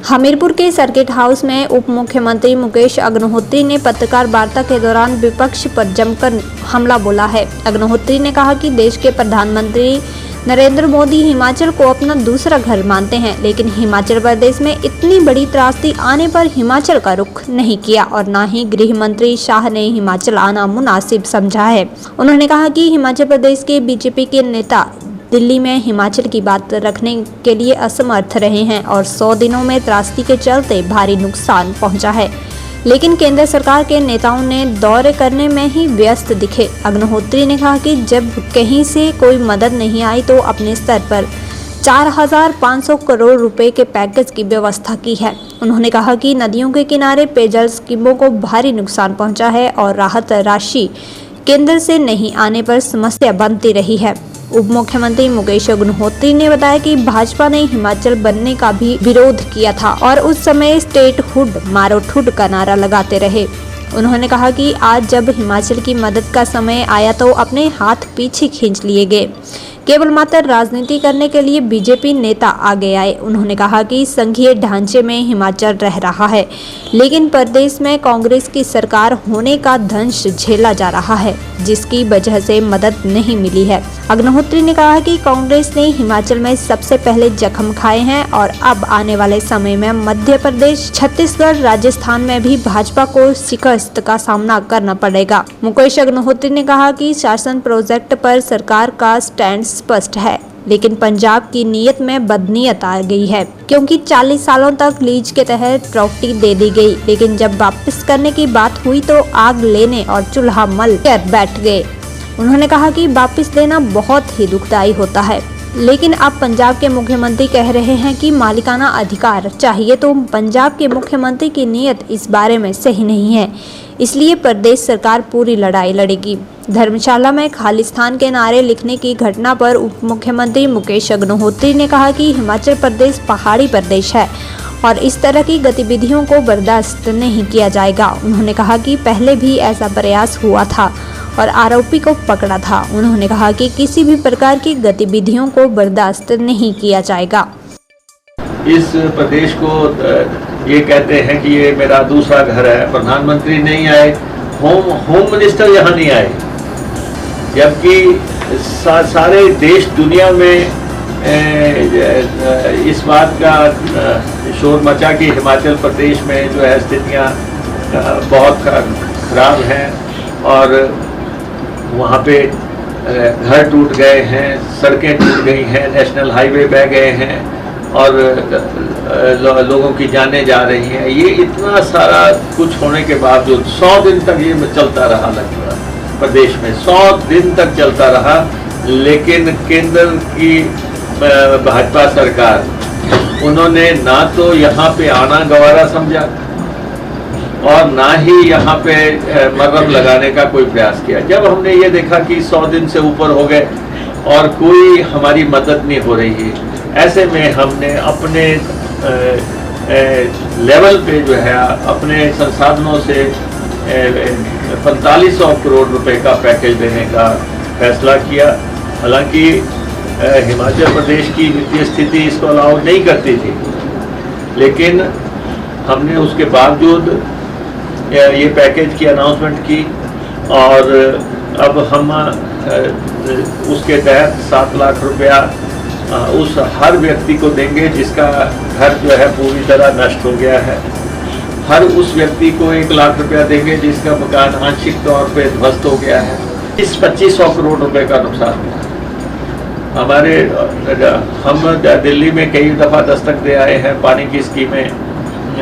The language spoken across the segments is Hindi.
हमीरपुर के सर्किट हाउस में उप मुख्यमंत्री मुकेश अग्निहोत्री ने पत्रकार वार्ता के दौरान विपक्ष पर जमकर हमला बोला है। अग्निहोत्री ने कहा कि देश के प्रधानमंत्री नरेंद्र मोदी हिमाचल को अपना दूसरा घर मानते हैं, लेकिन हिमाचल प्रदेश में इतनी बड़ी त्रासदी आने पर हिमाचल का रुख नहीं किया और न ही गृह मंत्री शाह ने हिमाचल आना मुनासिब समझा है। उन्होंने कहा कि हिमाचल प्रदेश के बीजेपी के नेता दिल्ली में हिमाचल की बात रखने के लिए असमर्थ रहे हैं और 100 दिनों में त्रासदी के चलते भारी नुकसान पहुंचा है, लेकिन केंद्र सरकार के नेताओं ने दौरे करने में ही व्यस्त दिखे। अग्निहोत्री ने कहा कि जब कहीं से कोई मदद नहीं आई तो अपने स्तर पर 4,500 करोड़ रुपए के पैकेज की व्यवस्था की है। उन्होंने कहा कि नदियों के किनारे पेयजल स्कीमों को भारी नुकसान पहुंचा है और राहत राशि केंद्र से नहीं आने पर समस्या बनती रही है। उप मुख्यमंत्री मुकेश अग्निहोत्री ने बताया कि भाजपा ने हिमाचल बनने का भी विरोध किया था और उस समय स्टेटहुड मारो ठुड का नारा लगाते रहे। उन्होंने कहा कि आज जब हिमाचल की मदद का समय आया तो अपने हाथ पीछे खींच लिए गए, केवल मात्र राजनीति करने के लिए बीजेपी नेता आगे आए। उन्होंने कहा कि संघीय ढांचे में हिमाचल रह रहा है, लेकिन प्रदेश में कांग्रेस की सरकार होने का दंश झेला जा रहा है, जिसकी वजह से मदद नहीं मिली है। अग्निहोत्री ने कहा कि कांग्रेस ने हिमाचल में सबसे पहले जख्म खाए हैं और अब आने वाले समय में मध्य प्रदेश, छत्तीसगढ़, राजस्थान में भी भाजपा को शिकस्त का सामना करना पड़ेगा। मुकेश अग्निहोत्री ने कहा कि शासन प्रोजेक्ट पर सरकार का स्टैंड स्पष्ट है, लेकिन पंजाब की नीयत में बदनीयत आ गई है, क्योंकि 40 सालों तक लीज के तहत प्रॉपर्टी दे दी गई, लेकिन जब वापस करने की बात हुई तो आग लेने और चूल्हा मल कर बैठ गए। उन्होंने कहा कि वापस देना बहुत ही दुखदायी होता है, लेकिन अब पंजाब के मुख्यमंत्री कह रहे हैं कि मालिकाना अधिकार चाहिए, तो पंजाब के मुख्यमंत्री की नीयत इस बारे में सही नहीं है, इसलिए प्रदेश सरकार पूरी लड़ाई लड़ेगी। धर्मशाला में खालिस्तान के नारे लिखने की घटना पर उप मुख्यमंत्री मुकेश अग्निहोत्री ने कहा कि हिमाचल प्रदेश पहाड़ी प्रदेश है और इस तरह की गतिविधियों को बर्दाश्त नहीं किया जाएगा। उन्होंने कहा कि पहले भी ऐसा प्रयास हुआ था और आरोपी को पकड़ा था। उन्होंने कहा कि किसी भी प्रकार की गतिविधियों को बर्दाश्त नहीं किया जाएगा। इस प्रदेश को ये कहते हैं कि ये मेरा दूसरा घर है। प्रधानमंत्री नहीं आए, होम मिनिस्टर यहाँ नहीं आए, जबकि सारे देश दुनिया में इस बात का शोर मचा कि हिमाचल प्रदेश में जो है स्थितियाँ बहुत खराब हैं और वहाँ पे घर टूट गए हैं, सड़कें टूट गई हैं, नेशनल हाईवे बह गए हैं और लोगों की जानें जा रही हैं। ये इतना सारा कुछ होने के बावजूद 100 दिन तक ये चलता रहा, लगभग प्रदेश में 100 दिन तक चलता रहा, लेकिन केंद्र की भाजपा सरकार, उन्होंने ना तो यहाँ पे आना गवारा समझा और ना ही यहाँ पे मरहम लगाने का कोई प्रयास किया। जब हमने ये देखा कि 100 दिन से ऊपर हो गए और कोई हमारी मदद नहीं हो रही है, ऐसे में हमने अपने लेवल पे जो है अपने संसाधनों से 4500 करोड़ रुपए का पैकेज देने का फैसला किया। हालांकि हिमाचल प्रदेश की वित्तीय स्थिति इसको अलाउ नहीं करती थी, लेकिन हमने उसके बावजूद ये पैकेज की अनाउंसमेंट की और अब हम उसके तहत 7 लाख रुपया उस हर व्यक्ति को देंगे जिसका घर जो है पूरी तरह नष्ट हो गया है। हर उस व्यक्ति को 1 लाख रुपया देंगे जिसका मकान आंशिक तौर पे ध्वस्त हो गया है। इस 2500 करोड़ रुपए का नुकसान हुआ। हम दिल्ली में कई दफ़ा दस्तक दे आए हैं पानी की स्कीमें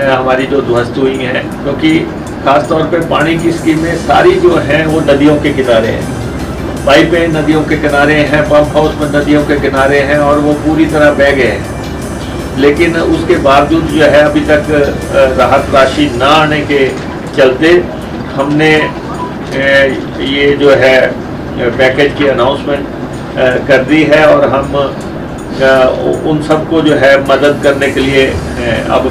हमारी जो ध्वस्त हुई हैं, क्योंकि खास तौर पे पानी की स्कीमें सारी जो हैं वो नदियों के किनारे हैं। पाइपें नदियों के किनारे हैं, पंप हाउस में नदियों के किनारे हैं और वो पूरी तरह बह गए हैं, लेकिन उसके बावजूद जो है अभी तक राहत राशि ना आने के चलते हमने ये जो है पैकेज की अनाउंसमेंट कर दी है और हम उन सबको जो है मदद करने के लिए अब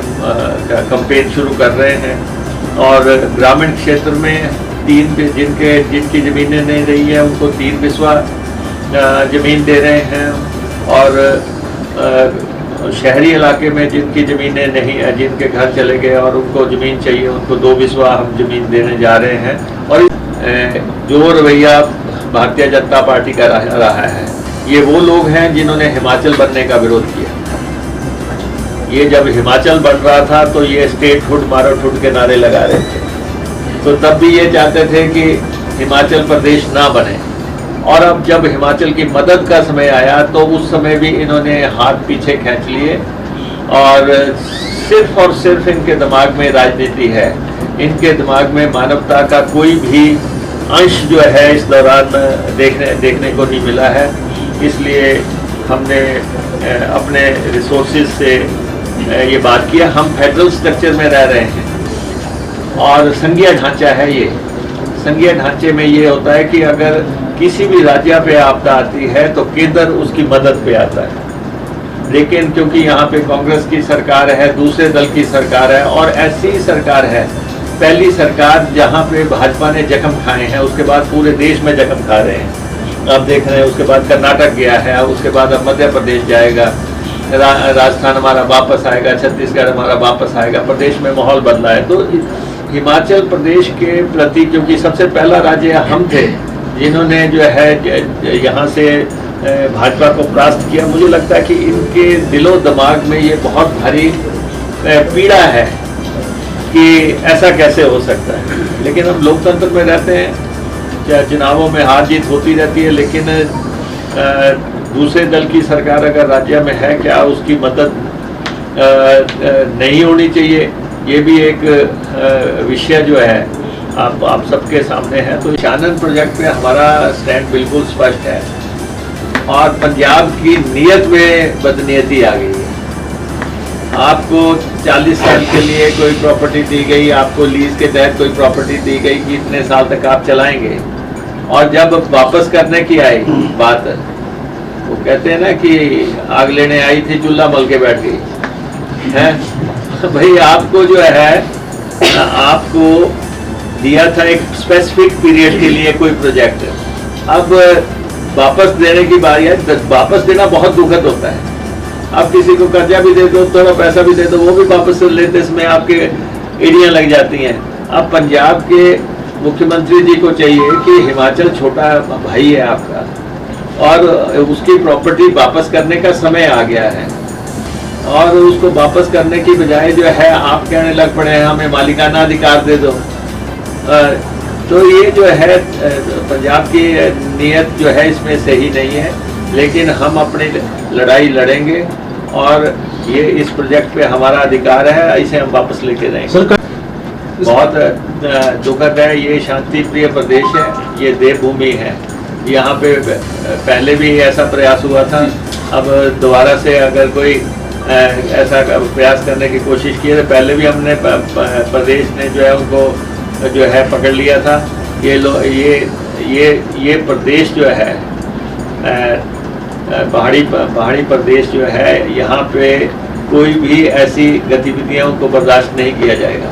कैंपेन शुरू कर रहे हैं और ग्रामीण क्षेत्र में जिनकी ज़मीनें नहीं रही हैं उनको 3 बिस्वा ज़मीन दे रहे हैं और शहरी इलाके में जिनकी ज़मीनें नहीं, जिनके घर चले गए और उनको ज़मीन चाहिए, उनको 2 बिस्वा हम ज़मीन देने जा रहे हैं। और जो रवैया भारतीय जनता पार्टी का रहा है, ये वो लोग हैं जिन्होंने हिमाचल बनने का विरोध किया। ये जब हिमाचल बन रहा था तो ये स्टेटहुड मारोठुड के नारे लगा रहे थे, तो तब भी ये चाहते थे कि हिमाचल प्रदेश ना बने। और अब जब हिमाचल की मदद का समय आया तो उस समय भी इन्होंने हाथ पीछे खींच लिए और सिर्फ इनके दिमाग में राजनीति है। इनके दिमाग में मानवता का कोई भी अंश जो है इस दौरान देखने को नहीं मिला है। इसलिए हमने अपने रिसोर्सेज से ये बात किया। हम फेडरल स्ट्रक्चर में रह रहे हैं और संघीय ढांचा है ये। संघीय ढांचे में ये होता है कि अगर किसी भी राज्य पे आपदा आती है तो केंद्र उसकी मदद पे आता है। लेकिन क्योंकि यहाँ पे कांग्रेस की सरकार है, दूसरे दल की सरकार है और ऐसी सरकार है, पहली सरकार जहाँ पे भाजपा ने जख्म खाए हैं, उसके बाद पूरे देश में जख्म खा रहे हैं। आप देख रहे हैं, उसके बाद कर्नाटक गया है, उसके बाद अब मध्य प्रदेश जाएगा, राजस्थान हमारा वापस आएगा, छत्तीसगढ़ हमारा वापस आएगा। प्रदेश में माहौल बदला है। तो हिमाचल प्रदेश के प्रति, क्योंकि सबसे पहला राज्य हम थे जिन्होंने जो है यहाँ से भाजपा को परास्त किया, मुझे लगता है कि इनके दिलो दिमाग में ये बहुत भारी पीड़ा है कि ऐसा कैसे हो सकता है। लेकिन हम लोकतंत्र में रहते हैं, चुनावों में हार जीत होती रहती है, लेकिन दूसरे दल की सरकार अगर राज्य में है, क्या उसकी मदद नहीं होनी चाहिए? ये भी एक विषय जो है आप सबके सामने है। तो शानन प्रोजेक्ट पे हमारा स्टैंड बिल्कुल स्पष्ट है और पंजाब की नीयत में बदनीयती आ गई है। आपको 40 साल के लिए कोई प्रॉपर्टी दी गई, आपको लीज के तहत कोई प्रॉपर्टी दी गई कि इतने साल तक आप चलाएंगे, और जब वापस करने की आई बात, वो कहते हैं ना कि आग लेने आई थी, चूल्हा मल के बैठ गई है। भाई आपको जो है, आपको दिया था एक स्पेसिफिक पीरियड के लिए कोई प्रोजेक्ट, अब वापस देने की बारी है। वापस देना बहुत दुखद होता है। आप किसी को कर्जा भी दे दो, थोड़ा पैसा भी दे दो, वो भी वापस लेते इसमें आपके एड़ियाँ लग जाती हैं। अब पंजाब के मुख्यमंत्री जी को चाहिए कि हिमाचल छोटा भाई है आपका और उसकी प्रॉपर्टी वापस करने का समय आ गया है, और उसको वापस करने की बजाय जो है आप कहने लग पड़े हैं हमें मालिकाना अधिकार दे दो। तो ये जो है पंजाब की नीयत जो है इसमें सही नहीं है, लेकिन हम अपनी लड़ाई लड़ेंगे और ये इस प्रोजेक्ट पे हमारा अधिकार है, इसे हम वापस लेके जाएंगे। बहुत दुखद है, ये शांति प्रिय प्रदेश है, ये देवभूमि है। यहाँ पे पहले भी ऐसा प्रयास हुआ था, अब दोबारा से अगर कोई ऐसा प्रयास करने की कोशिश की है, तो पहले भी हमने प्रदेश ने जो है उनको जो है पकड़ लिया था। ये प्रदेश जो है पहाड़ी प्रदेश जो है, यहाँ पे कोई भी ऐसी गतिविधियों को बर्दाश्त नहीं किया जाएगा।